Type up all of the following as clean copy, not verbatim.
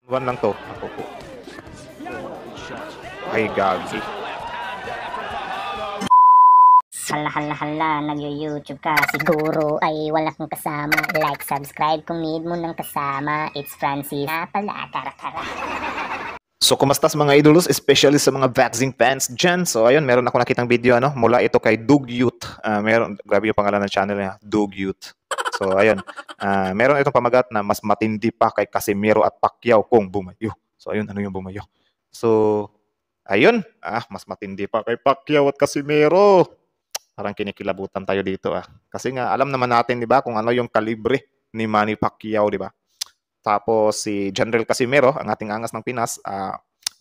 One lang 'to, ako po. Ay, gagi. Hala hala hala, nag-YouTube ka, siguro ay wala kang kasama. Like, subscribe kung need mo ng kasama. It's Francis na pala, kara-kara. So, kumastas mga idolos, especially sa mga vaccine fans dyan. So, ayun, meron ako nakitang video, mula ito kay Doug Youth. Grabe yung pangalan ng channel niya, Doug Youth. So, ayun, meron itong pamagat na mas matindi pa kay Casimiro at Pacquiao kung bumayo. So, ayun, ano yung bumayo? So, ayun, mas matindi pa kay Pacquiao at Casimiro. Parang kinikilabutan tayo dito, Kasi nga, alam naman natin, di ba, kung ano yung kalibre ni Manny Pacquiao, di ba? Tapos si General Casimiro, ang ating angas ng Pinas,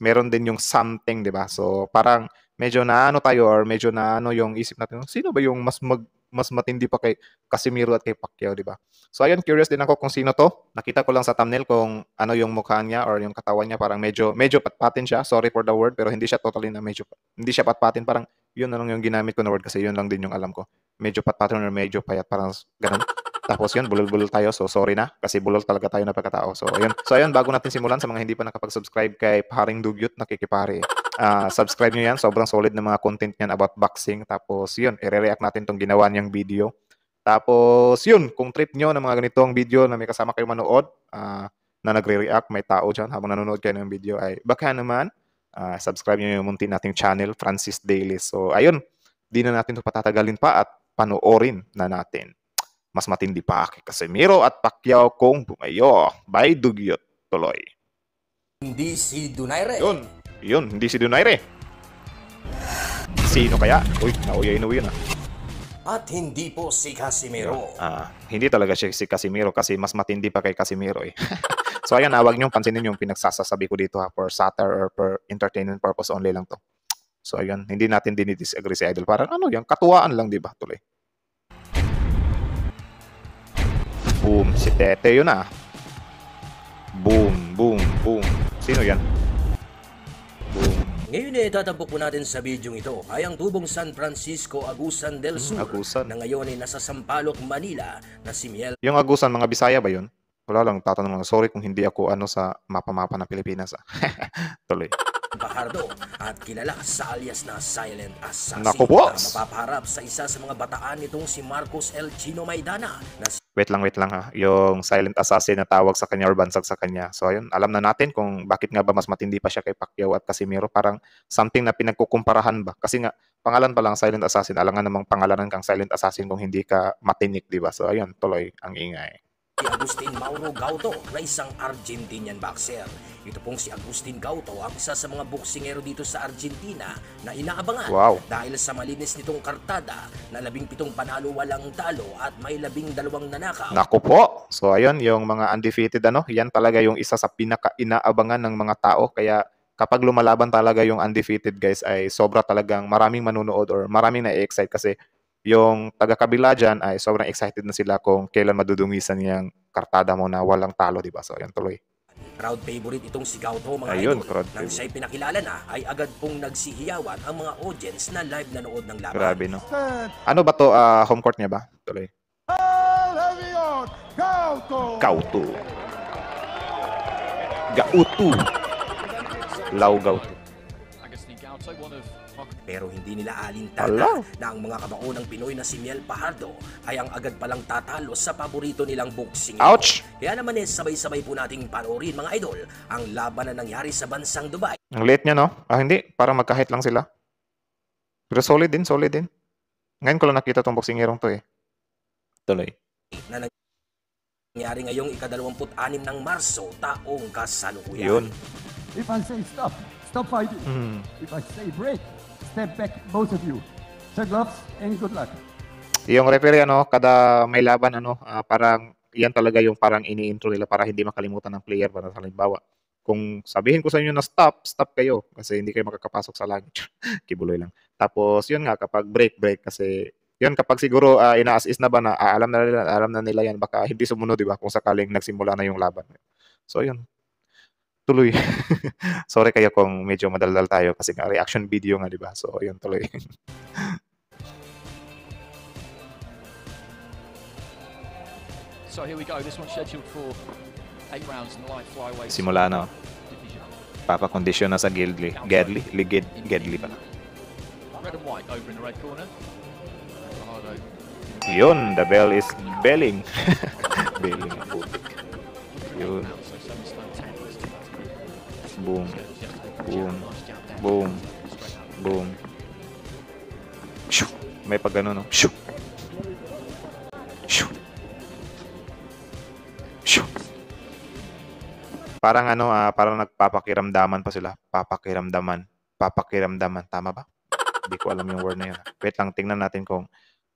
meron din yung something, 'di ba? So parang medyo naano tayo or medyo naano yung isip natin, sino ba yung mas matindi pa kay Casimiro at kay Pacquiao, 'di ba? So ayun, curious din ako kung sino 'to. Nakita ko lang sa thumbnail kung ano yung mukha niya or yung katawan niya, parang medyo patpatin siya. Sorry for the word, pero hindi siya totally na hindi siya patpatin, parang yun na lang yung ginamit ko na word kasi yun lang din yung alam ko. Medyo patpatin or medyo payat, parang ganun. Tapos yun, bulol-bulol tayo. So, sorry na. Kasi bulol talaga tayo na pagkatao. So, ayun. So, ayun, bago natin simulan, sa mga hindi pa nakapag-subscribe kay Paring Dugyot, nakikipare. Subscribe nyo yan. Sobrang solid na mga content niyan about boxing. Tapos, yun, i-react natin tong ginawa niyang video. Tapos, yun, kung trip nyo ng mga ganitong video na may kasama kayo manood, na nagre-react, may tao dyan habang nanonood kayo ng video, ay baka naman, subscribe nyo yung munti nating channel, Francis Daily. So, ayun, di na natin ito patatagalin pa at panoorin na natin. Mas matindi pa kay Casimiro at Pacquiao kung bumayo. By Dugyot. Tuloy. Hindi si Donaire. Yun, hindi si Donaire. Sino kaya? Uy, nauya-inuwi yun At hindi po si Casimiro. Hindi talaga siya si Casimiro kasi mas matindi pa kay Casimiro eh. So ayan, huwag niyong pansinin yung pinagsasasabi ko dito for satire or for entertainment purpose only lang to. So ayun, hindi natin dinidisagree si Idol. Parang ano yan, katuwaan lang, di ba? Tuloy. Boom, si Tete yun Boom, boom, boom. Sino yan? Boom. Ngayon tatampok po natin sa bidyong ito ay ang tubong San Francisco Agusan del Sur Agusan. na ngayon ay nasa Sampaloc, Manila na si Miel. Yung Agusan, mga Bisaya ba yun? Wala lang, tatanong lang. Sorry kung hindi ako sa mapa-mapa ng Pilipinas. Tuloy. Fajardo at kilala sa alias na Silent Assassin. Naku, boss! Na mapapaharap sa isa sa mga bataan nitong si Marcos El Chino Maidana na Wait lang Yung Silent Assassin na tawag sa kanya or bansag sa kanya. So ayun, alam na natin kung bakit nga ba mas matindi pa siya kay Pacquiao at Casimiro. Parang something na pinagkukumparahan ba? Kasi nga, pangalan pa lang Silent Assassin. Alam nga namang pangalanan kang Silent Assassin kung hindi ka matinik, di ba? So ayun, tuloy ang ingay. si Agustin Mauro Gauto na isang Argentinian boxer. Ito pong si Agustin Gauto ang isa sa mga boksingero dito sa Argentina na inaabangan dahil sa malinis nitong kartada na 17 panalo walang talo at may 12 nanakaw. Naku po! So ayun, yung mga undefeated yan talaga yung isa sa pinaka-inaabangan ng mga tao. Kaya kapag lumalaban talaga yung undefeated guys ay sobra talagang maraming manunood or maraming na-excite kasi yung taga-kabila dyan ay sobrang excited na sila kung kailan madudungisan yung kartada mo na walang talo, di ba? So, ayan, tuloy. Crowd favorite itong si Gauto, mga Ayun, idol. Nang siya'y pinakilala na, ay agad pong nagsihiyawan ang mga audience na live nanood ng laban. Grabe, no? Ano ba to? Home court niya ba? Tuloy. Gauto. Lau Gauto. Pero hindi nila alintana na ang mga kabaonang Pinoy na si Miel Fajardo ay ang agad palang tatalo sa paborito nilang boxing. Ouch! Kaya naman sabay-sabay po nating panoorin, mga idol, ang laban na nangyari sa bansang Dubai. Ang late niya, no? Hindi. Parang magkahit lang sila. Pero solid din. Ngayon ko lang nakita tong boxingerong to eh. Tuloy. Na nangyari ngayong ika-26 ng Marso, taong kasalukuyan. Yun. If I say stop, stop fighting. If I say break, step back, both of you. Check gloves and good luck. Yung referee, kada may laban, parang yan talaga yung parang ini-intro nila para hindi makalimutan ng player. Para sa halimbawa, kung sabihin ko sa inyo na stop kayo kasi hindi kayo makakapasok sa langit. Kibuloy lang. Tapos, yun nga, kapag break kasi yun, kapag siguro ina-as-is na ba na alam na nila yan, baka hindi sumunod, di ba, kung sakaling nagsimula na yung laban. So, yun. Tuloy. Sorry kayo kung medyo madaldal tayo kasi nga reaction video nga, di ba? So, yun, tuloy. So here we go. This one's scheduled for Simula na. Papakondisyon na sa Gedli. Gedli pala. Yun, the bell is belling. Belling ang putik. Yun. Boom. Boom. Boom. Boom. Shoo. May pag gano'n, no? Shoo. Shoo. Shoo. Parang ano, parang nagpapakiramdaman pa sila. Papakiramdaman. Tama ba? Hindi ko alam yung word na yun. Wait lang, tingnan natin kung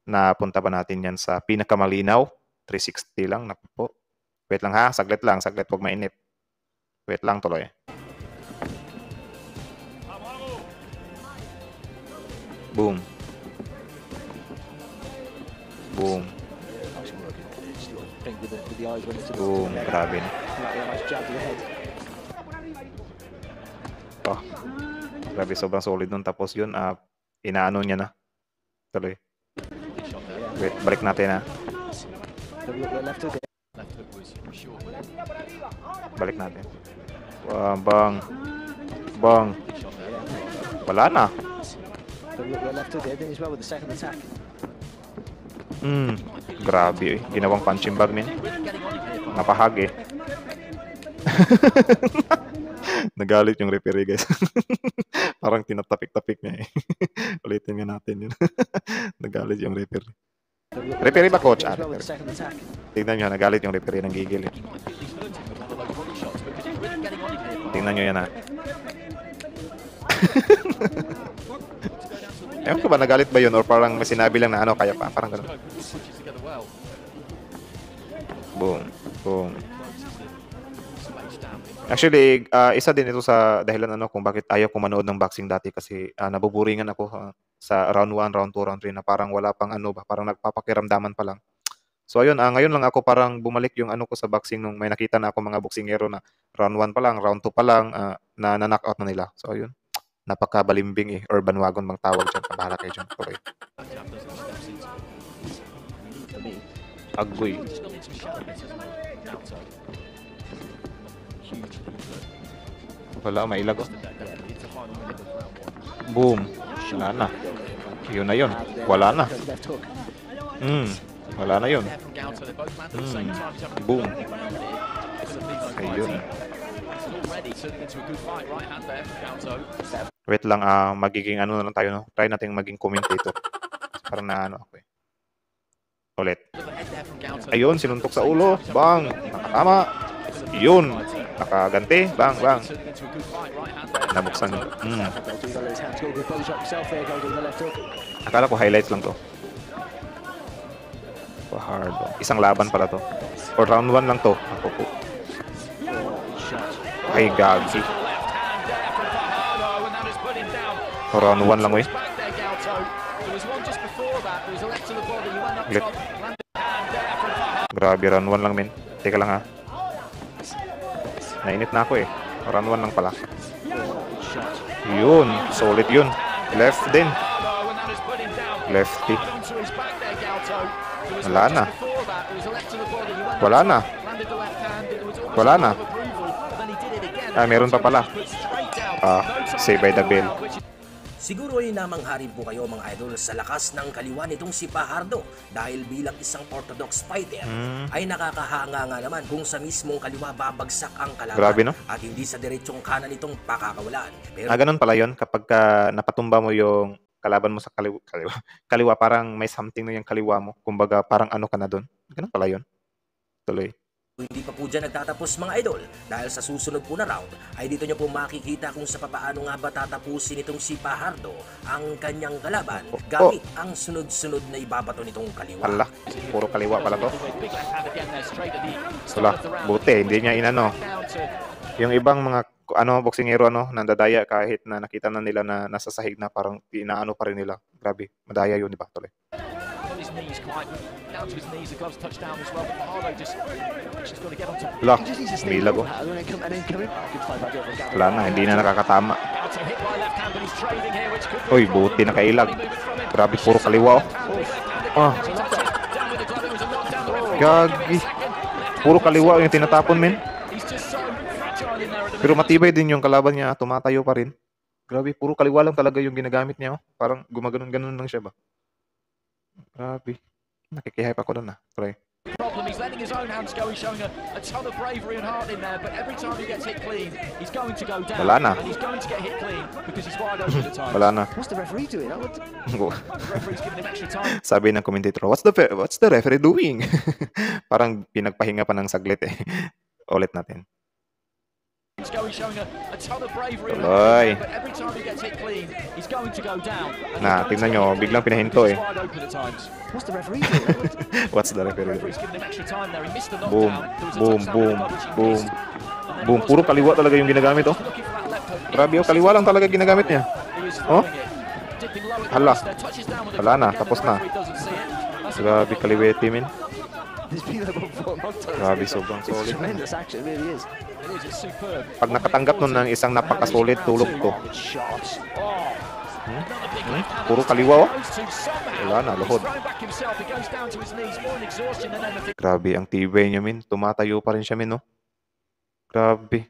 napunta ba natin yan sa pinakamalinaw. 360 lang. Naku po. Wait lang ha. Saglit lang. Huwag mainit. Wait lang tuloy. Boom. Boom. Boom. Grabe na. Oh. Grabe, sobrang solid nun. Tapos yun, inaano niya na. Tuloy. Wait, balik natin ha. Balik natin. Bang. Bang. Wala na. Grabe eh. Ginawang punching bag min. Napahag eh. Nagalit yung referee guys. Parang tinatapik-tapik niya eh. Ulitin nga natin yun. Nagalit yung referee. Referee ba coach? Tingnan nyo, nagalit yung referee ng gigil eh. Tingnan nyo yan ha. Ewan ko ba, nagalit ba yun? Or parang may sinabi lang na ano, kaya pa. Parang gano'n. Boom. Boom. Actually, isa din ito sa dahilan ano kung bakit ayaw ko manood ng boxing dati kasi nabuburingan ako sa round 1, round 2, round 3 na parang wala pang ano ba, parang nagpapakiramdaman pa lang. So ayun, ngayon lang ako parang bumalik yung ano ko sa boxing nung may nakita na ako mga boksingero na round 1 pa lang, round 2 pa lang na knock-out na nila. So ayun, napakabalimbing eh, urban wagon bang tawag dyan, bahala kayo dyan. Okay. Agoy. Wala, mailag oh. Boom. Wala na. Yun na yun. Wala na. Wala na yun. Boom. Ayun. Wait lang, magiging ano na lang tayo, no? Try natin maging commentator. Parang na ano ako eh. Ulit. Ayun, sinuntok sa ulo. Bang. Nakatama. Yun. Nakaganti. Bang, bang. Nabuksan yun. Akala ko highlights lang to. Hard. Isang laban pala to. Or round 1 lang to. Ako po. Ay, gagi. Or round 1 lang, eh. Ulit. Grabe, round 1 lang, men. Teka lang, ha. Nainit na ako, eh. Round 1 lang pala. Yun. Solid yun. Left din. Lefty. Wala na. Wala na. Wala na. Meron pa pala. Save by the bell. Siguro ay namangharin po kayo mga idol sa lakas ng kaliwa nitong si Fajardo dahil bilang isang orthodox fighter ay nakakahanga nga naman kung sa mismong kaliwa babagsak ang kalaban. Grabe, no? At hindi sa diretsong kanan itong pakakawalan. Pero ganun pala yun kapag napatumba mo yung kalaban mo sa kaliwa, parang may something na yung kaliwa mo. Kumbaga parang ano ka na doon. Ganun pala yun. Tuloy. Hindi pa po dyan nagtatapos mga idol dahil sa susunod po na round ay dito nyo po makikita kung sa papaano nga ba tatapusin itong si Fajardo ang kanyang kalaban gamit ang sunod-sunod na ibabato nitong kaliwa. Hala, puro kaliwa pala to. Wala, buti, hindi niya inano. Yung ibang mga boksingero nandadaya kahit na nakita na nila na nasa sahig na parang inaano pa rin nila. Grabe, madaya yun, di ba? Tuloy. Wala, umilag oh. Wala na, hindi na nakakatama. Uy, buti nakailag. Grabe, puro kaliwa oh. Gagi. Puro kaliwa yung tinatapon, men. Pero matibay din yung kalaban niya, tumatayo pa rin. Grabe, puro kaliwa lang talaga yung ginagamit niya. Oh. Parang gumaganon-ganon lang siya ba? Grabe. Nakikihype ako doon Try. Problem. He's letting his own hands go. He's showing a ton of bravery and heart in there. But every time he gets hit clean, he's going to go down. Wala na. And he's going to get hit clean because he's wide open at times. Wala na. What's the referee doing? The referee's giving him extra time. Sabi ng commentator, what's the referee doing? Parang pinagpahinga pa ng saglit Ulit natin. He's showing a ton of bravery and heart, but every time he gets hit clean, he's going to go down. Tingnan nyo, biglang pinahinto What's the referee doing? What's the referee doing? Referee's giving him extra time there. He missed the Boom, knockdown. boom. Boom, puro kaliwa talaga yung ginagamit Grabe kaliwa lang talaga ginagamit niya. Hala. Hala na, tapos na. Grabe kaliwete, min. Grabe, sobrang solid. Pag nakatanggap nun ng isang napakasolid, tulog to. Puro kaliwa Wala na, luhod. Grabe, ang tibay niya, min. Tumatayo pa rin siya, min, no? Grabe.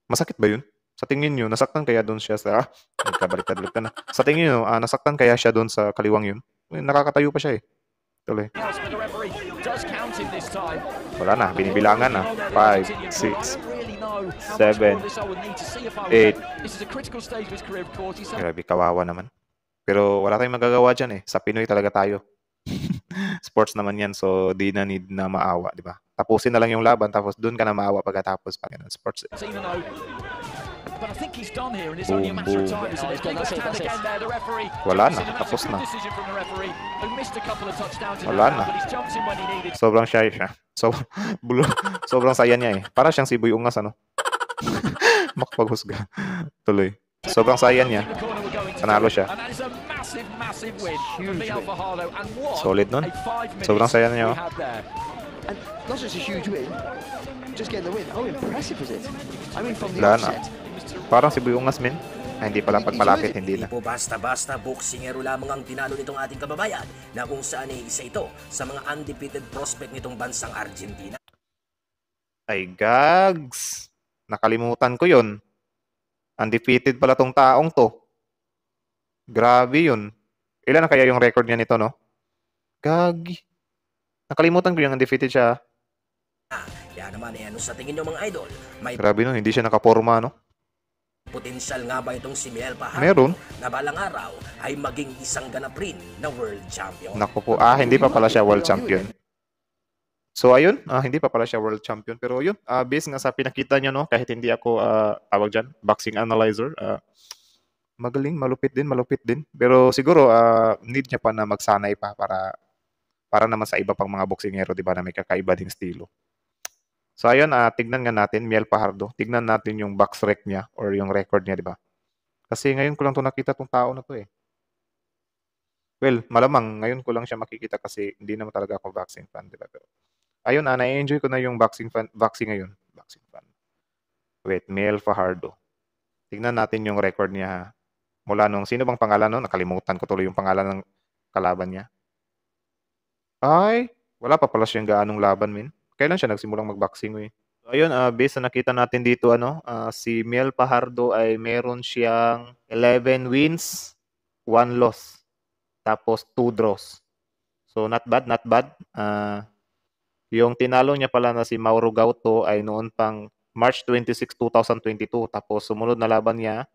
Masakit ba yun? Sa tingin nyo, nasaktan kaya doon siya sa... Nagkabaliktad-baliktad na. Sa tingin nyo, nasaktan kaya siya doon sa kaliwang yun? Nakakatayo pa siya Tuloy. Wala na, binibilangan na. 5, 6, 7, 8. Grabe, kawawa naman. Pero wala tayong magagawa dyan Sa Pinoy talaga tayo. Sports naman yan, so di na need na maawa, di ba? Tapusin na lang yung laban, tapos doon ka na maawa pagkatapos pa ganun. Sports. But I think he's done here, and it's only a matter of time. Wala na, tapos na. Wala na. Sobrang shy siya. Sobrang saya niya Para siyang si Boy Ungas, Makapaghusga. Tuloy. Sobrang saya niya. Panalo siya. Solid nun. Sobrang saya niya. And not just a huge win, just getting the win. How impressive was it? I mean, from the offset. Parang si Boy Ungas, min. Hindi pala pagpalapit, hindi na. Hindi po basta-basta boksingero lamang ang tinalo nitong ating kababayan na kung saan isa ito sa mga undefeated prospect nitong bansang Argentina. Ay, gags. Nakalimutan ko yun. Undefeated pala tong taong to. Grabe yun. Ilan na kaya yung record niya nito, no? Gagi. Nakalimutan ko yung undefeated siya. Kaya naman, ano sa tingin nyo mga idol? May Grabe no, hindi siya nakaporma, no? Potensyal nga ba itong si Miel Fajardo Meron. na balang araw ay maging isang ganap rin na world champion? Naku po, hindi pa pala siya world champion. So ayun, hindi pa pala siya world champion. Pero yun, based nga sa pinakita niya, no, kahit hindi ako, tawag dyan, boxing analyzer, magaling, malupit din. Pero siguro, need niya pa na magsanay pa para naman sa iba pang mga boksingero, di ba, na may kakaiba ding estilo. So ayun, tignan nga natin, Miel Fajardo. Tignan natin yung box rec niya or yung record niya, di ba? Kasi ngayon ko lang nakita tong tao na to Well, malamang ngayon ko lang siya makikita kasi hindi naman talaga ako boxing fan, di ba? Pero ayun, na-enjoy ko na yung boxing ngayon. Boxing fan. Wait, Miel Fajardo. Tignan natin yung record niya. Mula nung, sino bang pangalan nun? Nakalimutan ko tuloy yung pangalan ng kalaban niya. Ay, wala pa pala siyang gaanong laban, min. Kailan siya nagsimulang mag-boxing, So, ayun, based na nakita natin dito, si Miel Fajardo ay meron siyang 11 wins, 1 loss. Tapos 2 draws. So, not bad. Yung tinalo niya pala na si Mauro Gauto ay noon pang March 26, 2022. Tapos, sumunod na laban niya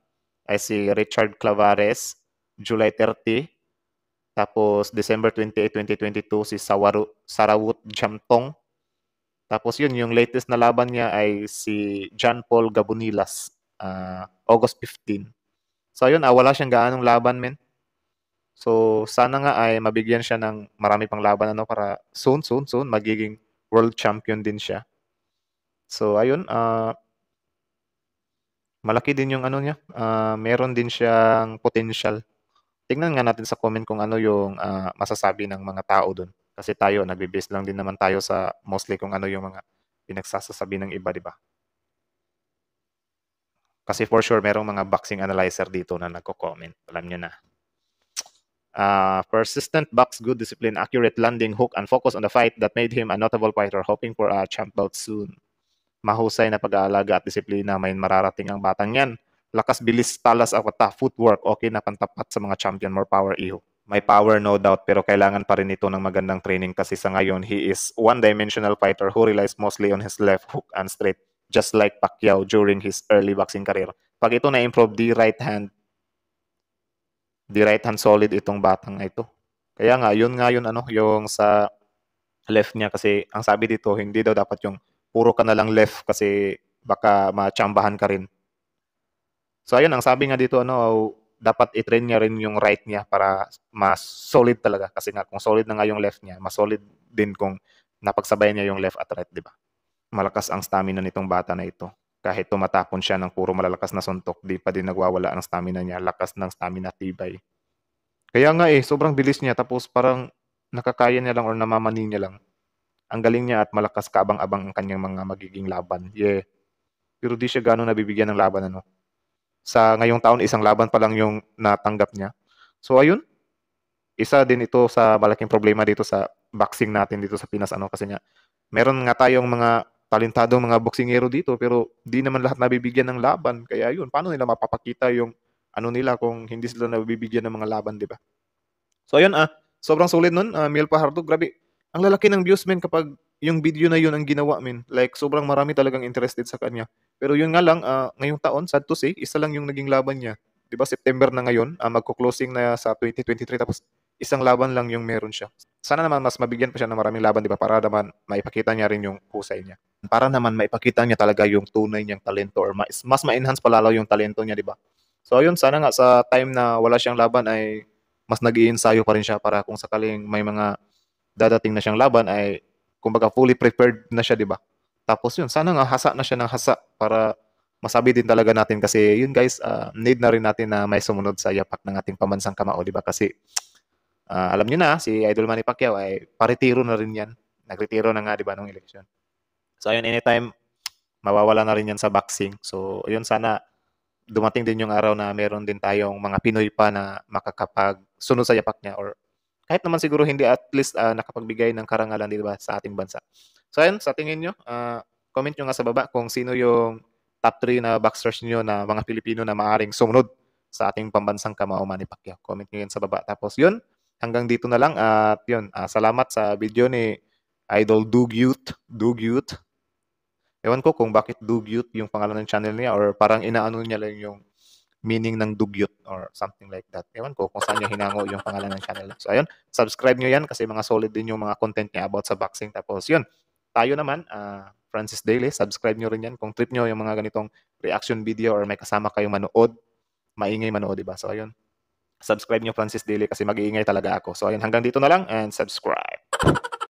ay si Richard Clavares, July 30. Tapos, December 28, 2022, si Sarawut Jamtong. Tapos yun, yung latest na laban niya ay si John Paul Gabonilas, August 15. So ayun, wala siyang gaanong laban, men. So sana nga ay mabigyan siya ng marami pang laban para soon magiging world champion din siya. So ayun, malaki din yung niya. Meron din siyang potential. Tingnan nga natin sa comment kung ano yung masasabi ng mga tao doon. Kasi tayo, nagbe-base lang din naman tayo sa mostly kung ano yung mga pinagsasasabi ng iba, di ba? Kasi for sure, merong mga boxing analyzer dito na nagko-comment. Alam nyo na. Persistent box, good discipline, accurate landing, hook, and focus on the fight that made him a notable fighter, hoping for a champ bout soon. mahusay na pag-aalaga at disiplina, may mararating ang batang yan. Lakas, bilis, talas, awata, footwork, okay na pantapat sa mga champion, more power, iho. May power, no doubt, pero kailangan pa rin ito ng magandang training kasi sa ngayon, he is one-dimensional fighter who relies mostly on his left hook and straight, just like Pacquiao during his early boxing career. Pag ito na-improve, the right hand solid itong batang na ito. Kaya nga, yun ano, yung sa left niya kasi ang sabi dito, hindi daw dapat yung puro ka na lang left kasi baka machambahan ka rin. So ayun, ang sabi nga dito, ano, dapat i-train niya rin yung right niya para mas solid talaga. Kasi nga, kung solid na nga yung left niya, mas solid din kung napagsabayan niya yung left at right, di ba? Malakas ang stamina nitong bata na ito. Kahit tumatapon siya ng puro malalakas na suntok, di pa din nagwawala ang stamina niya. Lakas ng stamina, tibay. Kaya nga sobrang bilis niya. Tapos parang nakakaya niya lang or namamani niya lang. Ang galing niya at malakas kabang-abang ang kanyang mga magiging laban. Yeah. Pero di siya gano'ng nabibigyan ng laban, ano. Sa ngayong taon, isang laban pa lang yung natanggap niya. So ayun, isa din ito sa malaking problema dito sa boxing natin dito sa Pinas, ano, kasi nga meron nga tayong mga talentadong mga boksingero dito pero di naman lahat nabibigyan ng laban. Kaya yun, paano nila mapapakita yung ano nila kung hindi sila nabibigyan ng mga laban, di ba? So ayun, sobrang solid nun, Mil Fajardo. Grabe, ang lalaki ng views, men, kapag yung video na yun ang ginawa, men. Like, sobrang marami talagang interested sa kanya. Pero yun nga lang, ngayong taon, sad to say, isa lang yung naging laban niya. Di ba, September na ngayon, magko-closing na sa 2023, tapos isang laban lang yung meron siya. Sana naman mas mabigyan pa siya ng maraming laban, di ba, para naman maipakita niya rin yung husay niya. Para naman maipakita niya talaga yung tunay niyang talento or mas ma-enhance palalo yung talento niya, di ba? So ayun, sana nga sa time na wala siyang laban ay mas nag-iensayo pa rin siya para kung sakaling may mga dadating na siyang laban ay kumbaga fully prepared na siya, di ba? Tapos yun, sana nga hasa na siya ng hasa para masabi din talaga natin kasi yun guys, need na rin natin na may sumunod sa yapak ng ating pambansang kamao, di ba? Kasi alam niyo na, si Idol Manny Pacquiao ay paretiro na rin yan. Nagretiro na nga, di ba, nung election. So ayun, anytime mawawala na rin yan sa boxing. So yun, sana dumating din yung araw na meron din tayong mga Pinoy pa na makakapagsunod sa yapak niya or kahit naman siguro hindi, at least nakapagbigay ng karangalan, di ba, sa ating bansa. So ayun, sa tingin nyo, comment nyo nga sa baba kung sino yung top 3 na boxers nyo na mga Pilipino na maaaring sumunod sa ating pambansang kamao, Manny Pacquiao. Comment nyo yun sa baba. Tapos yun, hanggang dito na lang at yun, salamat sa video ni Idol Dugyut. Ewan ko kung bakit Dugyut yung pangalan ng channel niya or parang inaano niya lang yung meaning ng dugyot or something like that. Ewan ko kung saan niya hinango yung pangalan ng channel. So ayun, subscribe nyo yan kasi mga solid din yung mga content niya about sa boxing. Tapos yun, tayo naman, Francis Daily, subscribe nyo rin yan kung trip nyo yung mga ganitong reaction video or may kasama kayong manood, maingay manood, diba? So ayun, subscribe nyo Francis Daily kasi mag-iingay talaga ako. So ayun, hanggang dito na lang and subscribe.